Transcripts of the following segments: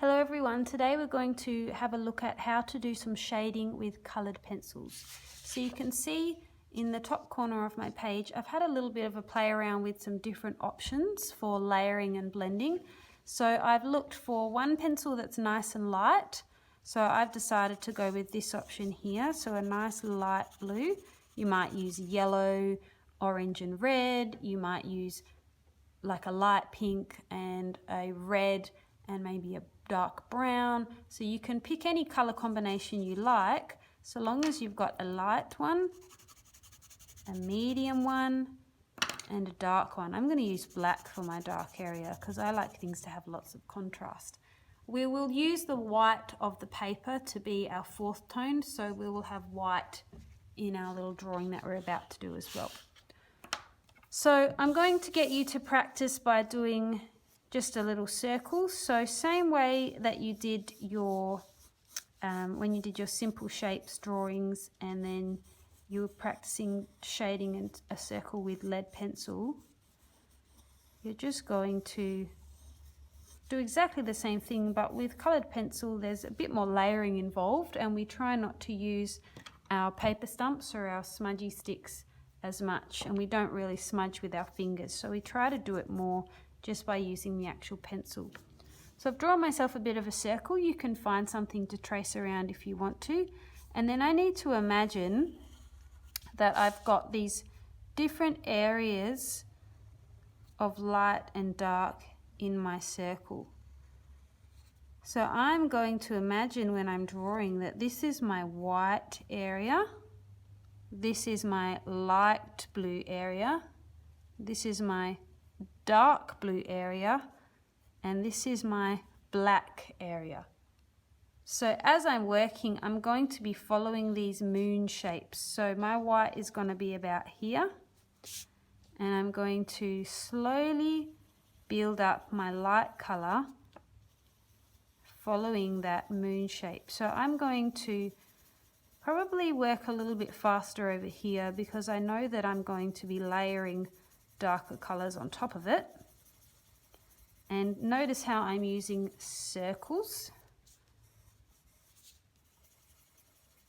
Hello everyone, today we're going to have a look at how to do some shading with coloured pencils. So you can see in the top corner of my page I've had a little bit of a play around with some different options for layering and blending. So I've looked for one pencil that's nice and light, so I've decided to go with this option here, so a nice light blue. You might use yellow, orange and red, you might use like a light pink and a red and maybe a dark brown, so you can pick any color combination you like so long as you've got a light one, a medium one and a dark one. I'm going to use black for my dark area because I like things to have lots of contrast. We will use the white of the paper to be our fourth tone, so we will have white in our little drawing that we're about to do as well. So I'm going to get you to practice by doing just a little circle. So same way that you did your when you did your simple shapes drawings and then you were practicing shading in a circle with lead pencil, you're just going to do exactly the same thing, but with coloured pencil there's a bit more layering involved, and we try not to use our paper stumps or our smudgy sticks as much, and we don't really smudge with our fingers, so we try to do it more just by using the actual pencil. So I've drawn myself a bit of a circle. You can find something to trace around if you want to, and then I need to imagine that I've got these different areas of light and dark in my circle. So I'm going to imagine when I'm drawing that this is my white area, this is my light blue area, this is my dark blue area, and this is my black area. So as I'm working, I'm going to be following these moon shapes. So my white is going to be about here, and I'm going to slowly build up my light color following that moon shape. So I'm going to probably work a little bit faster over here because I know that I'm going to be layering darker colors on top of it. And notice how I'm using circles.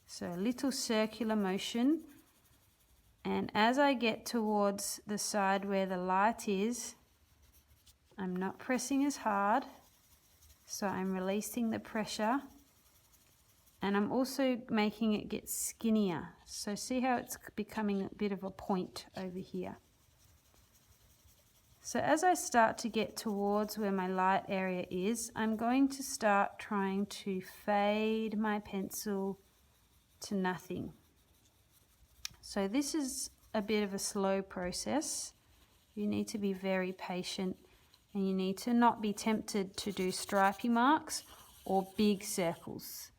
So a little circular motion, and as I get towards the side where the light is, I'm not pressing as hard, so I'm releasing the pressure, and I'm also making it get skinnier. So see how it's becoming a bit of a point over here. So as I start to get towards where my light area is, I'm going to start trying to fade my pencil to nothing. So this is a bit of a slow process. You need to be very patient, and you need to not be tempted to do stripy marks or big circles.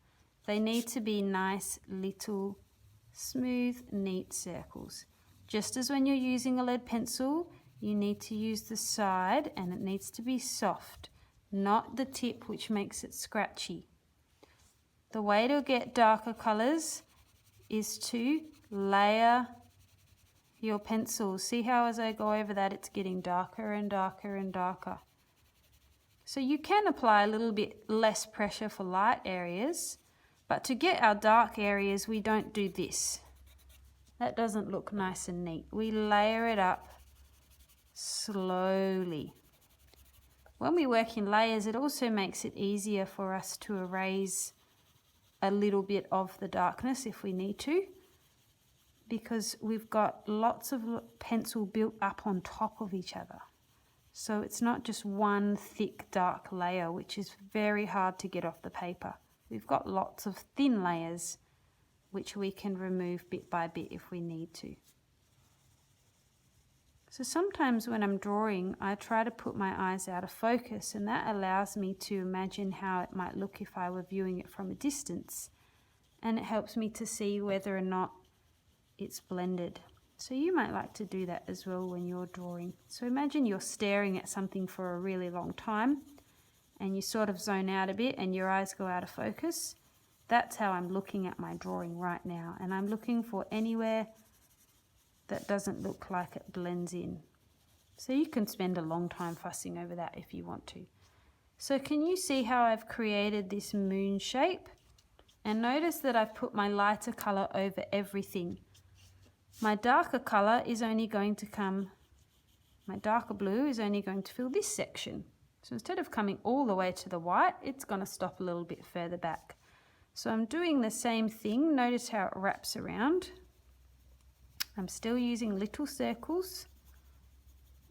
They need to be nice, little, smooth, neat circles. Just as when you're using a lead pencil, you need to use the side, and it needs to be soft, not the tip, which makes it scratchy. The way to get darker colors is to layer your pencil. See how as I go over that, it's getting darker and darker and darker. So you can apply a little bit less pressure for light areas, but to get our dark areas, we don't do this. That doesn't look nice and neat. We layer it up slowly. When we work in layers, it also makes it easier for us to erase a little bit of the darkness if we need to, because we've got lots of pencil built up on top of each other. So it's not just one thick dark layer, which is very hard to get off the paper. We've got lots of thin layers which we can remove bit by bit if we need to. So sometimes when I'm drawing, I try to put my eyes out of focus, and that allows me to imagine how it might look if I were viewing it from a distance, and it helps me to see whether or not it's blended. So you might like to do that as well when you're drawing. So imagine you're staring at something for a really long time, and you sort of zone out a bit and your eyes go out of focus. That's how I'm looking at my drawing right now, and I'm looking for anywhere that doesn't look like it blends in. So you can spend a long time fussing over that if you want to. So can you see how I've created this moon shape? And notice that I've put my lighter color over everything. My darker color is only going to come, my darker blue is only going to fill this section. So instead of coming all the way to the white, it's going to stop a little bit further back. So I'm doing the same thing. Notice how it wraps around. I'm still using little circles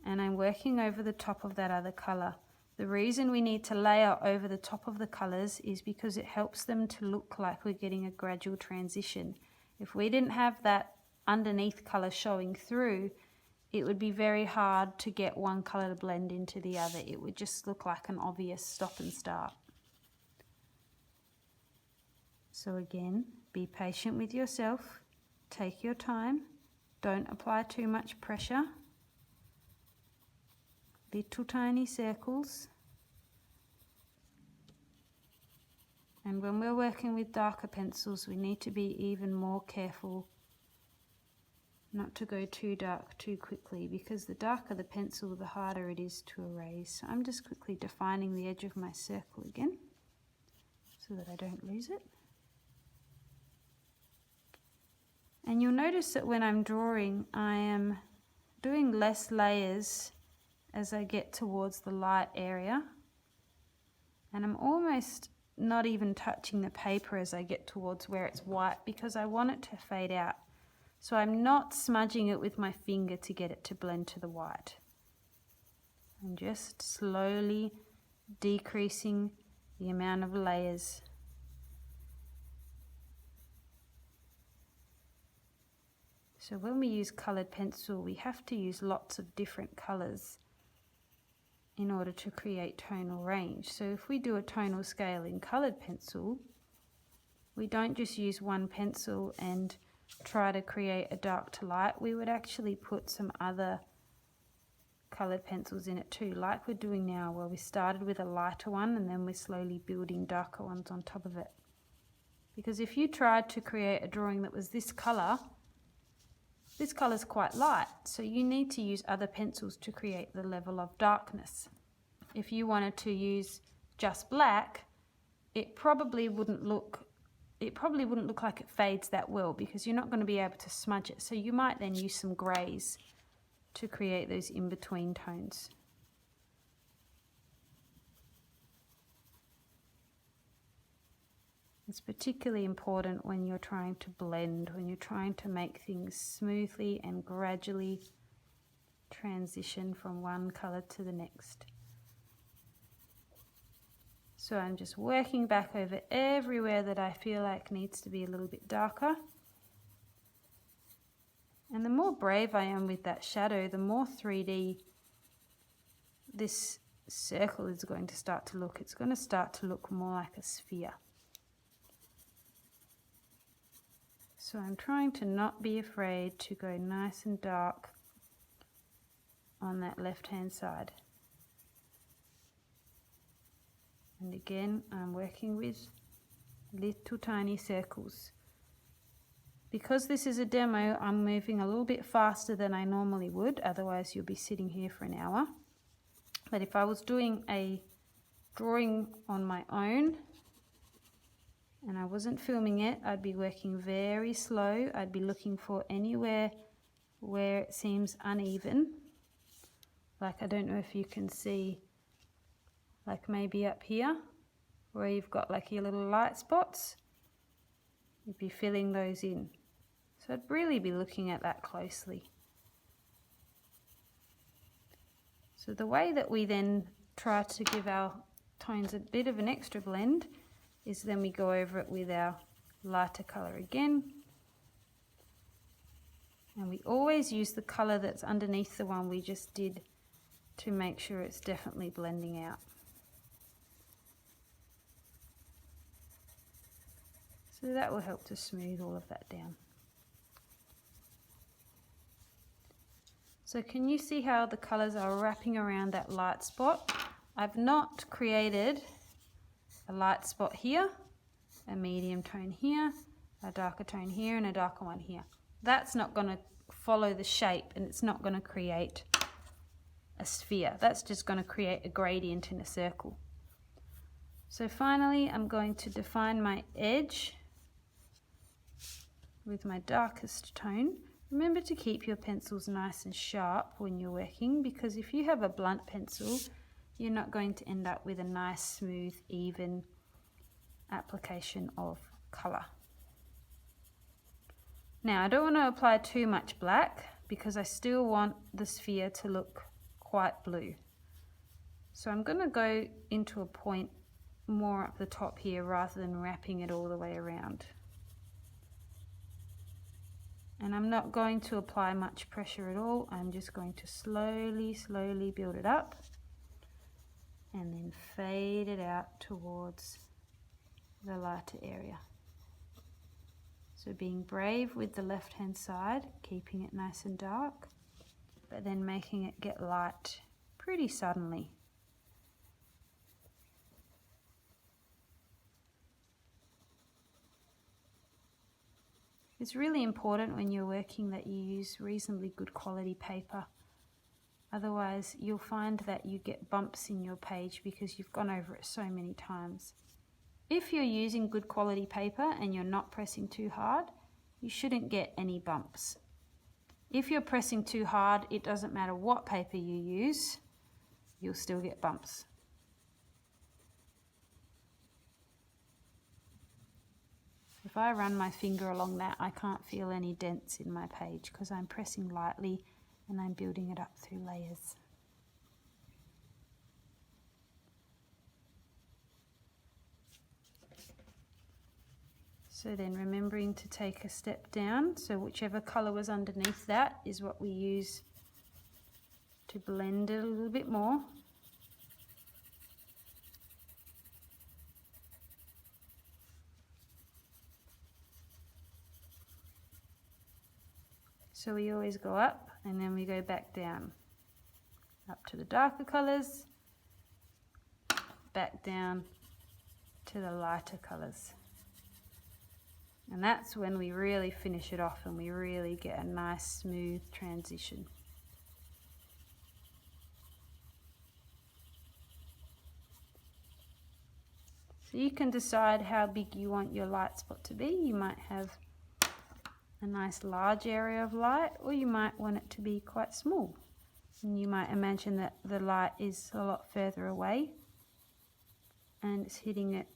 and I'm working over the top of that other color. The reason we need to layer over the top of the colors is because it helps them to look like we're getting a gradual transition. If we didn't have that underneath color showing through, it would be very hard to get one color to blend into the other. It would just look like an obvious stop and start. So again, be patient with yourself, take your time, don't apply too much pressure. Little tiny circles. And when we're working with darker pencils, we need to be even more careful not to go too dark too quickly, because the darker the pencil, the harder it is to erase. So I'm just quickly defining the edge of my circle again so that I don't lose it. And you'll notice that when I'm drawing, I am doing less layers as I get towards the light area, and I'm almost not even touching the paper as I get towards where it's white, because I want it to fade out. So I'm not smudging it with my finger to get it to blend to the white. I'm just slowly decreasing the amount of layers. So when we use colored pencil, we have to use lots of different colors in order to create tonal range. So if we do a tonal scale in colored pencil, we don't just use one pencil and try to create a dark to light. We would actually put some other colored pencils in it too, like we're doing now, where we started with a lighter one and then we're slowly building darker ones on top of it. Because if you tried to create a drawing that was this color is quite light, so you need to use other pencils to create the level of darkness. If you wanted to use just black, it probably wouldn't look like it fades that well, because you're not going to be able to smudge it. So you might then use some greys to create those in-between tones. It's particularly important when you're trying to blend, when you're trying to make things smoothly and gradually transition from one color to the next. So I'm just working back over everywhere that I feel like needs to be a little bit darker. And the more brave I am with that shadow, the more 3D this circle is going to start to look. It's going to start to look more like a sphere. So I'm trying to not be afraid to go nice and dark on that left-hand side. And again, I'm working with little tiny circles. Because this is a demo, I'm moving a little bit faster than I normally would, otherwise you'll be sitting here for an hour. But if I was doing a drawing on my own and I wasn't filming it, I'd be working very slow. I'd be looking for anywhere where it seems uneven. Like, I don't know if you can see, like maybe up here where you've got like your little light spots, you'd be filling those in. So I'd really be looking at that closely. So the way that we then try to give our tones a bit of an extra blend is then we go over it with our lighter color again. And we always use the color that's underneath the one we just did to make sure it's definitely blending out. So that will help to smooth all of that down. So can you see how the colors are wrapping around that light spot? I've not created a light spot here, a medium tone here, a darker tone here, and a darker one here. That's not going to follow the shape, and it's not going to create a sphere. That's just going to create a gradient in a circle. So finally, I'm going to define my edge with my darkest tone. Remember to keep your pencils nice and sharp when you're working, because if you have a blunt pencil, you're not going to end up with a nice, smooth, even application of colour. Now, I don't want to apply too much black because I still want the sphere to look quite blue. So I'm going to go into a point more up the top here rather than wrapping it all the way around. And I'm not going to apply much pressure at all. I'm just going to slowly build it up and then fade it out towards the lighter area. So being brave with the left hand side, keeping it nice and dark, but then making it get light pretty suddenly. It's really important when you're working that you use reasonably good quality paper. Otherwise, you'll find that you get bumps in your page because you've gone over it so many times. If you're using good quality paper and you're not pressing too hard, you shouldn't get any bumps. If you're pressing too hard, it doesn't matter what paper you use, you'll still get bumps. If I run my finger along that, I can't feel any dents in my page because I'm pressing lightly and I'm building it up through layers. So then remembering to take a step down, so whichever colour was underneath that is what we use to blend it a little bit more. So we always go up and then we go back down, up to the darker colours, back down to the lighter colours. And that's when we really finish it off and we really get a nice smooth transition. So you can decide how big you want your light spot to be. You might have a nice large area of light, or you might want it to be quite small. And you might imagine that the light is a lot further away and it's hitting it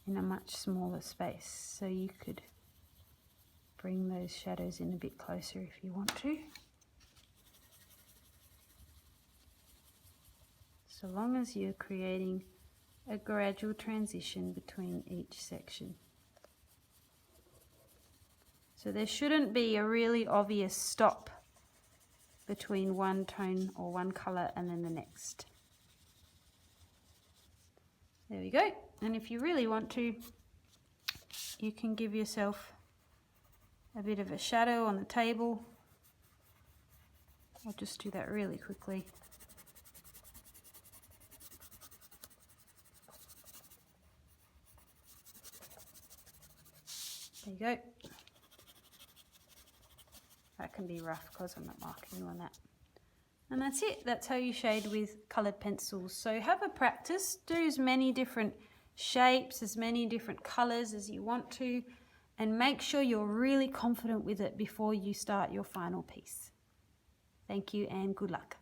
in a much smaller space. So you could bring those shadows in a bit closer if you want to. So long as you're creating a gradual transition between each section. So there shouldn't be a really obvious stop between one tone or one colour and then the next. There we go. And if you really want to, you can give yourself a bit of a shadow on the table. I'll just do that really quickly. There you go. That can be rough because I'm not marking on that. And that's it. That's how you shade with coloured pencils. So have a practice. Do as many different shapes, as many different colours as you want to, and make sure you're really confident with it before you start your final piece. Thank you and good luck.